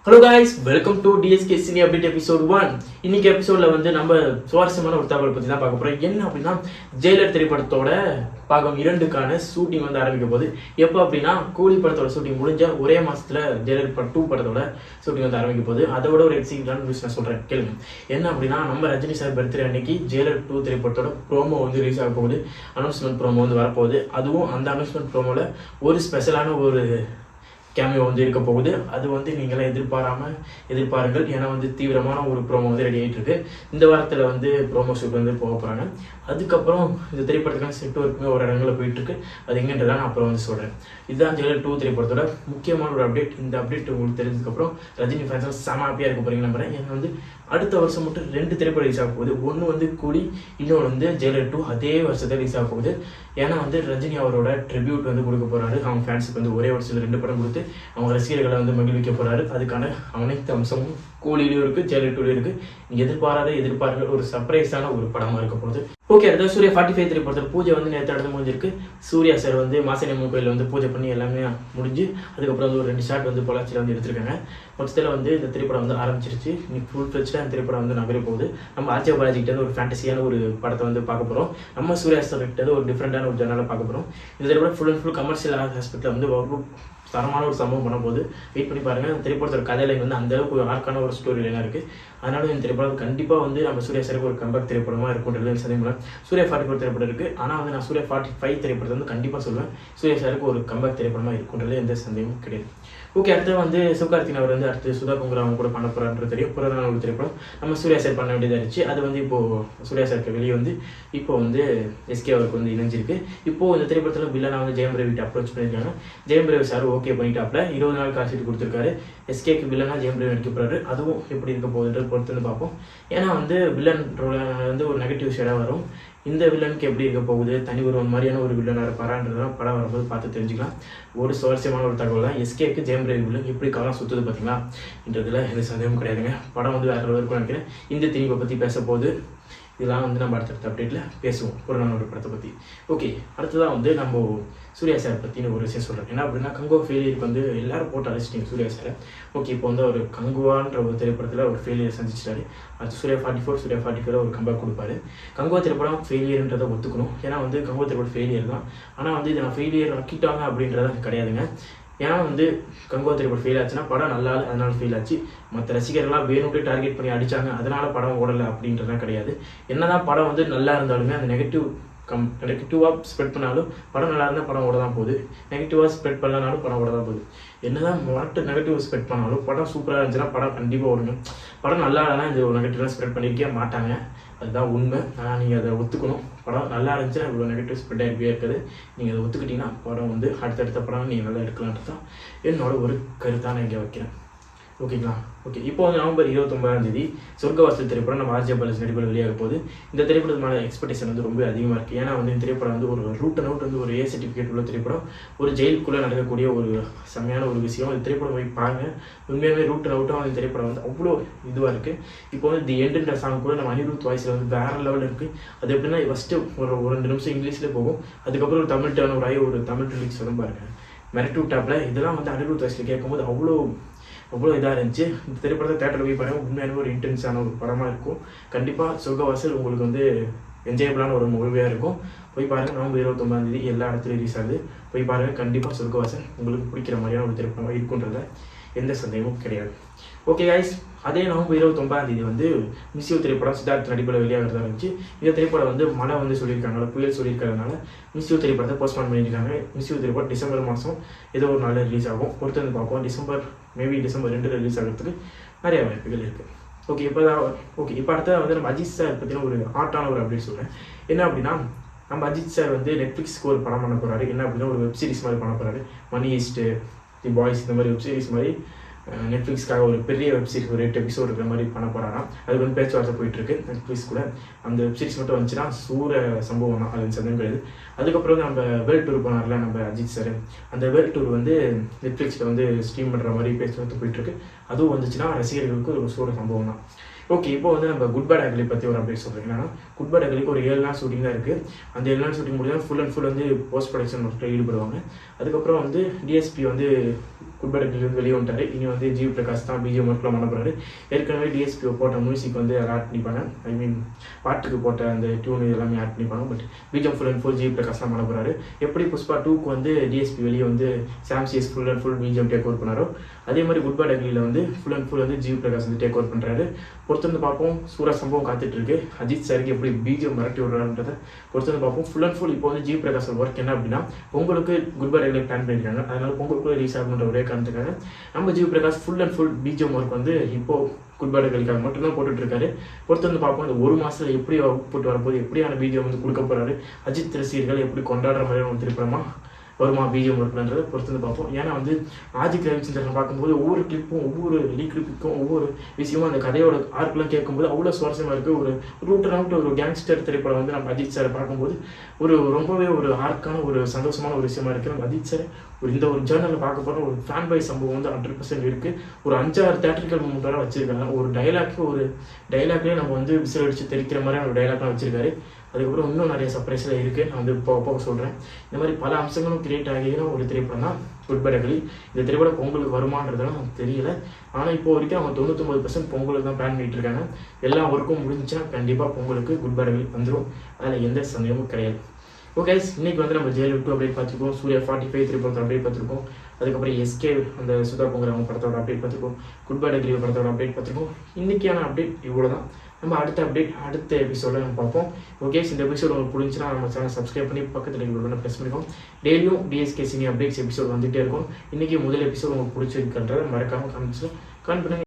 Hello guys, welcome to TSK cine update episode 1. இன்னைக்கு எபிசோடில் வந்து நம்ம சுவாரஸ்யமான ஒரு தகவல் பற்றி தான் பார்க்க போகிறோம். என்ன அப்படின்னா, ஜெயிலர் திரைப்படத்தோட பாகம் 2க்கான ஷூட்டிங் வந்து ஆரம்பிக்க போகுது. எப்போ அப்படின்னா, கூலி படத்தோட ஷூட்டிங் முடிஞ்ச ஒரே மாதத்தில் ஜெயிலர் 2 படத்தோட ஷூட்டிங் வந்து ஆரம்பிக்க போகுது. அதோட ஒரு எக்ஸைட்டான நியூஸ் நான் சொல்கிறேன், கேளுங்க. என்ன அப்படின்னா, நம்ம ரஜினி சார் பர்த்டே அன்னைக்கு ஜெயிலர் 2 திரைப்படத்தோட ப்ரோமோ வந்து ரிலீஸ் ஆக போகுது. அனௌன்ஸ்மெண்ட் ப்ரோமோ வந்து வரப்போகுது. அதுவும் அந்த அனௌன்ஸ்மெண்ட் ப்ரோமோவில் ஒரு ஸ்பெஷலான ஒரு கேமியோ வந்து இருக்க போகுது. அது வந்து நீங்களாம் எதிர்பாருங்கள். ஏன்னா வந்து தீவிரமான ஒரு ப்ரோமோ வந்து ரெடி ஆகிட்டு இருக்கு. இந்த வாரத்தில் வந்து ப்ரோமோ ஷூட் வந்து போக போகிறாங்க. அதுக்கப்புறம் இந்த திரைப்படத்துக்கான செட் ஒர்க்குமே ஒரு இடங்களில் போயிட்டு இருக்கு. அது எங்கன்றதை நான் அப்புறம் வந்து சொல்கிறேன். இதுதான் ஜெயிலர் 2 திரைப்படத்தோட முக்கியமான ஒரு அப்டேட். இந்த அப்டேட் உங்களுக்கு தெரிஞ்சதுக்கப்புறம் ரஜினி ஃபேன்ஸ் செம ஹாப்பியாக இருக்க போறீங்க நம்புறேன். ஏன்னா வந்து அடுத்த வருஷம் மட்டும் 2 திரைப்படம் ரிலீஸ் ஆக போகுது. ஒன்று வந்து கூலி, இன்னொன்று வந்து ஜெயிலர் 2 அதே வருஷத்தில் ரிலீஸ் ஆக போகுது. ஏன்னா வந்து ரஜினி அவரோட ட்ரிபியூட் வந்து கொடுக்க போகிறாரு. அவங்க ஃபேன்ஸுக்கு வந்து ஒரே வருஷத்தில் 2 படம் கொடுத்து அவங்க ரசிகர்களை வந்து மகிழ்விக்க போகிறாரு. அதுக்கான அனைத்து அம்சமும் கூலிலையும் இருக்குது, ஜெயிலர் 2லையும் இருக்குது. நீங்கள் எதிர்பார்க்க ஒரு சர்ப்ரைஸான ஒரு படமாக இருக்க போகுது. ஓகே, அடுத்த சூர்யா 45 திரைப்படத்தில் பூஜை வந்து நேற்று நடந்து முடிஞ்சிருக்கு. சூர்யா சார் வந்து மாசாணியம்மன் கோயிலில் வந்து பூஜை பண்ணி எல்லாமே முடிஞ்சு அதுக்கப்புறம் வந்து ஒரு 2 ஷாட் வந்து பொள்ளாச்சியில் வந்து எடுத்திருக்காங்க. மொத்தத்தில் வந்து இந்த திரைப்படம் வந்து ஆரம்பிச்சிருச்சு. இன்னைக்கு ஃபுல் ஃப்ளெஜ்டாக இந்த திரைப்படம் வந்து நகர போகுது. நம்ம ஆர்ஜே பாலாஜிக்கிட்ட ஒரு ஃபேண்டசியான ஒரு படத்தை வந்து பார்க்க போகிறோம். நம்ம சூர்யா சார் கிட்ட ஒரு டிஃப்ரெண்டான ஒரு ஜர்னலை பார்க்க போகிறோம். இந்த திரைப்படம் ஃபுல் அண்ட் ஃபுல் கமர்ஷியல் ஆஸ்பெக்டில் வந்து தரமான ஒரு சம்பவம் பண்ண போது வெயிட் பண்ணி பாருங்கள். அந்த திரைப்படத்தோட கதையில வந்து அந்தளவுக்கு ஒரு ஆர்க்கான ஒரு ஸ்டோரி லைனாக இருக்குது. அதனால இந்த திரைப்படம் கண்டிப்பாக வந்து நம்ம சூர்யா சாருக்கு ஒரு கம்பேக் திரைப்படமாக இருக்கும்ன்றது சந்தேகம். சூர்யா 44 திரைப்படம் இருக்குது. ஆனால் வந்து நான் சூர்யா 45 திரைப்படத்தை வந்து கண்டிப்பாக சொல்லுவேன். சூர்யா சாருக்கு ஒரு கம்பேக் திரைப்படமாக இருக்குன்றது எந்த சந்தேகமும் கிடையாது. ஓகே, அடுத்து வந்து சிவகார்த்திகேயன் அவர் வந்து அடுத்து சுதா குங்குரா அவங்க கூட பண்ண போகிறான்றது தெரியும். புறநாள் ஒரு திரைப்படம் நம்ம சூர்யா சார் பண்ண வேண்டியதாக இருந்துச்சு. அது வந்து இப்போது சூர்யா சாருக்கு வெளியே வந்து இப்போ வந்து எஸ்கே அவருக்கு வந்து இணைஞ்சிருக்கு. இப்போது இந்த திரைப்படத்தில் வில்லனா வந்து ஜெயம் ரவிட்ட அப்ரோச் பண்ணியிருக்காங்க. ஜெயம் ரவி சார் ஓகே பண்ணிட்டாப்ல 20 நாள் கால்ஷீட் கொடுத்துருக்காரு. எஸ்கேக்கு வில்லனா ஜெயம் ரவி நடிக்க போகிறாரு. அதுவும் எப்படி இருக்க போகுதுன்றது பொறுத்து வந்து பார்ப்போம். ஏன்னா வந்து வில்லன் ரோல் வந்து ஒரு நெகட்டிவ் ஷேடாக வரும். இந்த வில்லனுக்கு எப்படி இருக்க போகுது, தனி ஒருவன் மாதிரியான ஒரு வில்லனாக இருப்பாரான்றதெல்லாம் படம் வரும்போது பார்த்து தெரிஞ்சுக்கலாம். ஒரு சுவாரஸ்யமான ஒரு தகவல் தான். எஸ்கேக்கு ஜெயம் ரவி வில்லன் எப்படி காலம் சுற்றுது பார்த்தீங்களா என்றதில் எந்த சந்தேகமும் கிடையாதுங்க. படம் வந்து வேறு லெவலில் இருக்கும்னு நினைக்கிறேன். இந்த திணிப்பை பற்றி பேச போது இதெல்லாம் வந்து நம்ம அடுத்தடுத்த அப்டேட்டில் பேசுவோம் ஒரு படத்தை பற்றி. ஓகே, அடுத்ததான் வந்து நம்ம சூர்யா சார் பற்றின ஒரு விஷயம் சொல்கிறேன். என்ன அப்படின்னா, கங்குவா ஃபெயிலியருக்கு வந்து எல்லாரும் போட்டு அழைச்சிட்டிங்க சூர்யா சாரை. ஓகே, இப்போ வந்து ஒரு கங்குவான்ற ஒரு திரைப்படத்தில் ஒரு ஃபெயிலியர் சந்திச்சிட்டாரு. அடுத்து சூர்யா 45 ஒரு கம்பேக் கொடுப்பாரு. கங்குவா திரைப்படம் ஃபெயிலியர்ன்றதை ஒத்துக்கணும். ஏன்னா வந்து கங்குவா திரைப்படம் ஃபெயிலியர் தான். ஆனால் வந்து இதை நான் ஃபெயிலியர் ஆக்கிட்டாங்க அப்படின்றத கிடையாதுங்க. ஏன்னா வந்து கங்குவா திரைப்படம் ஃபெயில் ஆச்சுன்னா படம் நல்லா அதனால ஃபெயில் ஆச்சு. மற்ற ரசிகர்கள்லாம் வேணும்ட்டு டார்கெட் பண்ணி அடித்தாங்க அதனால படம் ஓடலை அப்படின்றதான் கிடையாது. என்னதான் படம் வந்து நல்லா இருந்தாலுமே அந்த நெகட்டிவாக ஸ்ப்ரெட் பண்ணாலும் படம் நல்லா இருந்தால் படம் ஓட தான் போகுது. நெகட்டிவாக ஸ்ப்ரெட் பண்ணலனாலும் படம் ஓட தான் போகுது. என்னதான் நெகட்டிவ் ஸ்ப்ரெட் பண்ணாலும் படம் சூப்பராக இருந்துச்சுன்னா படம் கண்டிப்பாக ஓடுங்க. படம் நல்லா இல்லைனா இந்த ஒரு நெகட்டிவாக ஸ்ப்ரெட் பண்ணியிருக்கே மாட்டாங்க. அதுதான் உண்மை. ஆனால் நீங்கள் அதை ஒத்துக்கணும். படம் நல்லா இருந்துச்சுன்னா இவ்வளோ நெகட்டிவ் ஸ்ப்ரெட் ஆகிருக்கே இருக்குது. நீங்கள் அதை ஒத்துக்கிட்டீங்கன்னா படம் வந்து அடுத்தடுத்த படம் நீங்கள் நல்லா எடுக்கலான்றது தான் என்னோட ஒரு கருத்தாக நான் இங்கே வைக்கிறேன். ஓகேங்களா? ஓகே, இப்போ வந்து நவம்பர் 29 சொர்க்கவாசல் திரைப்படம் நம்ம ஆர்ஜே பாலாஜி நடிப்பில் வெளியாக போகுது. இந்த திரைப்படமான எக்ஸ்பெக்டேஷன் வந்து ரொம்ப அதிகமாக இருக்குது. ஏன்னா வந்து இந்த திரைப்படம் வந்து ஒரு ரூட் அண்ட் அவுட் வந்து ஒரு சர்டிஃபிகேட் உள்ள திரைப்படம். ஒரு ஜெயிலுக்குள்ளே நடக்கக்கூடிய ஒரு செம்மையான ஒரு விஷயம். இந்த திரைப்படம் போய் பாருங்க. உண்மையாகவே ரூட் அண்ட் அவுட்டாக அந்த திரைப்படம் வந்து அவ்வளோ இதுவாக இருக்குது. இப்போ வந்து தி எண்டுன்ற சாங் கூட நம்ம அனிருத் வாய்ஸில் வந்து வேறு லெவலில் இருக்குது. அது எப்படின்னா ஃபஸ்ட்டு ஒரு 2 நிமிஷம் இங்கிலீஷில் போகும். அதுக்கப்புறம் ஒரு தமிழ் டேர்ன் ஒரு தமிழ் ரிலீக்ஸ் வரும் பாருங்க, மிரட்டி விட்டாப்பில். இதெல்லாம் வந்து அனிருத் வாய்ஸில் கேட்கும்போது அவ்வளோ இதாக இருந்துச்சு. இந்த திரைப்படத்தை தேட்டரில் போய் பாருங்கள். உண்மையான ஒரு இன்டென்ஸான ஒரு படமாக இருக்கும். கண்டிப்பாக சொர்க்கவாசல் உங்களுக்கு வந்து என்ஜாயபிளான ஒரு மூவியாக இருக்கும். போய் பாருங்கள். நவம்பர் 29 எல்லா இடத்துலையும் ரிலீஸ் ஆகுது. போய் பாருங்கள். கண்டிப்பாக சொர்க்கவாசல் உங்களுக்கு பிடிக்கிற மாதிரியான ஒரு திரைப்படமாக இருக்குன்றத எந்த சந்தேகமும் கிடையாது. ஓகே கைஸ், அதே நவம்பர் 29 வந்து மிஸ் யூ திரைப்படம் சித்தார்த் நடிப்பில் வெளியாகிறதா இருந்துச்சு. இந்த திரைப்படம் வந்து மழை வந்து சொல்லியிருக்காங்க, புயல் சொல்லியிருக்கிறதுனால மிஸ் யூ திரைப்படத்தை போஸ்ட்பான் பண்ணியிருக்காங்க. மிஸ் யூ திரைப்படம் டிசம்பர் மாதம் ஏதோ ஒரு நாளில் ரிலீஸ் ஆகும். பொறுத்து வந்து பார்ப்போம். டிசம்பர் 2 ரிலீஸ் ஆகிறதுக்கு நிறைய வாய்ப்புகள் இருக்குது. இப்போ அடுத்தது வந்து நம்ம அஜித் சார் பற்றின ஒரு ஹாட்டான ஒரு அப்டேட் சொல்கிறேன். என்ன அப்படின்னா, நம்ம அஜித் சார் வந்து நெட்ஃப்ளிக்ஸ்க்கு ஒரு படம் பண்ண போகிறாரு. என்ன அப்படின்னா, ஒரு வெப் சீரிஸ் மாதிரி பண்ண போகிறாரு. மணி ஈஸ்ட்டு, தி பாய்ஸ், இந்த மாதிரி வெப் சீரிஸ் மாதிரி நெட்ஃப்ளிக்ஸ்க்காக ஒரு பெரிய வெப் சீரிஸ் ஒரு 8 எபிசோடு இருக்கிற மாதிரி பண்ண போகிறாராம். அதுக்கு வந்து பேச்சுவார்த்தை போயிட்டுருக்கு நெட்ஃப்ளிக்ஸ் கூட. அந்த வெப் சீரிஸ் மட்டும் வந்துச்சுன்னா சம்பவம் தான், அது சந்தேகம் கிடையாது. அதுக்கப்புறம் நம்ம வேர்ல்ட் டூர் போனார்ல நம்ம அஜித் சார், அந்த வேர்ல்ட் டூர் வந்து நெட்ஃப்ளிக்ஸில் வந்து ஸ்ட்ரீம் பண்ணுற மாதிரி பேச்சுவார்த்தை போயிட்டுருக்கு. அதுவும் வந்துச்சுன்னா ரசிகர்களுக்கு ஒரு சம்பவம் தான். ஓகே, இப்போ வந்து நம்ம குட் பேட் அக்லி பற்றி ஒரு அப்டேட் சொல்கிறேன். என்னன்னா குட் பேட் அக்லிக்கு ஒரு 7 நாள் ஷூட்டிங் தான் இருக்குது. அந்த 7 நாள் ஷூட்டிங் முடிஞ்சால் ஃபுல் அண்ட் ஃபுல் வந்து போஸ்ட் ப்ரொடக்ஷன் ஒர்க்கில் ஈடுபடுவாங்க. அதுக்கப்புறம் வந்து டிஎஸ்பி வந்து குட் பேட் அக்லி வந்து வெளியே வந்துட்டாரு. இனி வந்து ஜிவி பிரகாஷ் தான் பிஜிஎம் ஒர்க்கில் பண்ண போகிறாரு. ஏற்கனவே டிஎஸ்பி போட்ட மியூசிக் வந்து அதை ஆட் பண்ணிப்பாங்க. ஐ மீன் பாட்டுக்கு போட்ட அந்த டியூன் எல்லாமே ஆட் பண்ணிப்பாங்க. But BGM full and full GV Prakash தான் பண்ண போகிறாரு. எப்படி புஷ்பா 2க்கு வந்து டிஎஸ்பி வெளியே வந்து Sam CS full and full BGM take over பண்ணாரோ, அதே மாதிரி குட் பேட் அக்லியில் வந்து ஃபுல் அண்ட் ஃபுல் வந்து ஜிவி பிரகாஷ் வந்து டேக் ஓவர் பண்ணுறாரு. பொறுத்து வந்து பார்ப்போம். சூரா சம்பவம் காத்துட்டு இருக்கு. அஜித் சாருக்கு எப்படி பிஜிஎம் மிரட்டி விடுறாருன்றதை பொறுத்து வந்து பார்ப்போம். ஃபுல் அண்ட் ஃபுல் இப்போ வந்து ஜிவி பிரகாஷ் ஒர்க் என்ன அப்படின்னா, பொங்கலுக்கு குட் பேட் அக்லி பிளான் பண்ணியிருக்காங்க. அதனால பொங்கலுக்கு ரிலீஸ் ஆகணுன்ற ஒரே காரணத்துக்காக நம்ம GV Prakash full and full BGM work வந்து இப்போ குட் பேட் அக்லிக்காக மட்டும்தான் போட்டுட்டு இருக்காரு. பொறுத்து வந்து பார்ப்போம். இந்த ஒரு மாசத்துல எப்படி அவுட்புட் வரப்போது, எப்படியான பிஜிஎம் வந்து கொடுக்க போறாரு, அஜித் ரசிகர்கள் எப்படி கொண்டாடுற மாதிரியான ஒரு திரைப்படமா வருமா பிஜிஎம் ஒர்க்ன்றதை பொறுத்து வந்து பார்ப்போம். ஏன்னா வந்து ஆதிக் ரவிச்சந்திரன் பார்க்கும்போது ஒவ்வொரு கிளிப்பும் ஒவ்வொரு ரீக்ளிப்புக்கும் ஒவ்வொரு விஷயமும் அந்த கதையோட ஆர்க்கெலாம் கேட்கும்போது அவ்வளோ சுவாரஸ்யமாக இருக்குது. ஒரு ரூட்டராக ஒரு கேங்ஸ்டர் திரைப்படம் வந்து நம்ம அஜித் சாரை பார்க்கும்போது ரொம்பவே ஒரு ஆர்க்கான ஒரு சந்தோஷமான ஒரு விஷயமா இருக்குது. நம்ம அஜித் சார் இந்த ஒரு ஜேர்னலில் பார்க்க போகிற ஒரு ஃபேன் பை சம்பவம் வந்து 100% இருக்குது. ஒரு 5-6 தேட்டரிக்கல் மூமெண்ட் வரை வச்சிருக்காங்க. ஒரு டைலாக்லேயே நம்ம வந்து விசில் அடிச்சு தெரிக்கிற மாதிரியான ஒரு டைலாக்லாம் வச்சிருக்காரு. அதுக்கப்புறம் இன்னும் நிறைய சர்ப்ரைஸ்லாம் இருக்குது. நான் வந்து போக சொல்கிறேன். இந்த மாதிரி பல அம்சங்களும் கிரியேட் ஆகின ஒரு திரைப்படம் தான் குட் பேட் அக்லி. இந்த திரைப்படம் பொங்கலுக்கு வருமானதெல்லாம் எனக்கு தெரியல. ஆனால் இப்போ வரைக்கும் அவங்க 99% பொங்கலுக்கு தான் பிளான் பண்ணிட்டு இருக்காங்க. எல்லா ஒர்க்கும் முடிஞ்சுன்னா கண்டிப்பாக பொங்கலுக்கு குட் பேட் அக்லி வந்துடும். அதில் எந்த சந்தேகமும் கிடையாது. ஓகே, இன்னைக்கு வந்து நம்ம ஜெயலலிதா 2 அப்டேட் பார்த்துருக்கோம். சூர்யா 45 திரைப்படத்தோட அப்டேட் பார்த்துருக்கோம். அதுக்கப்புறம் எஸ்கே அந்த சுதா பொங்கல் படத்தோட அப்டேட் பார்த்துருக்கோம். குட் பேட் அக்லி படத்தோட அப்டேட் பார்த்துருக்கோம். இன்னைக்கான அப்டேட் இவ்வளோ தான். நம்ம அடுத்த எபிசோட நம்ம பார்ப்போம். ஓகே, இந்த எபிசோட் உங்களுக்கு பிடிச்சுன்னா நம்ம சேனல் சப்ஸ்கிரைப் பண்ணி பக்கத்தில் இருக்கிற ப்ரெஸ் பண்ணிக்கோம். டெய்லியும் டிஎஸ்கே சினி அப்டேட்ஸ் எபிசோட் வந்துகிட்டே இருக்கும். இன்றைக்கி முதல் எபிசோட் உங்களுக்கு பிடிச்சிருக்குன்றதை மறக்காமல் கமெண்ட்ஸில் கமெண்ட் பண்ணுங்க.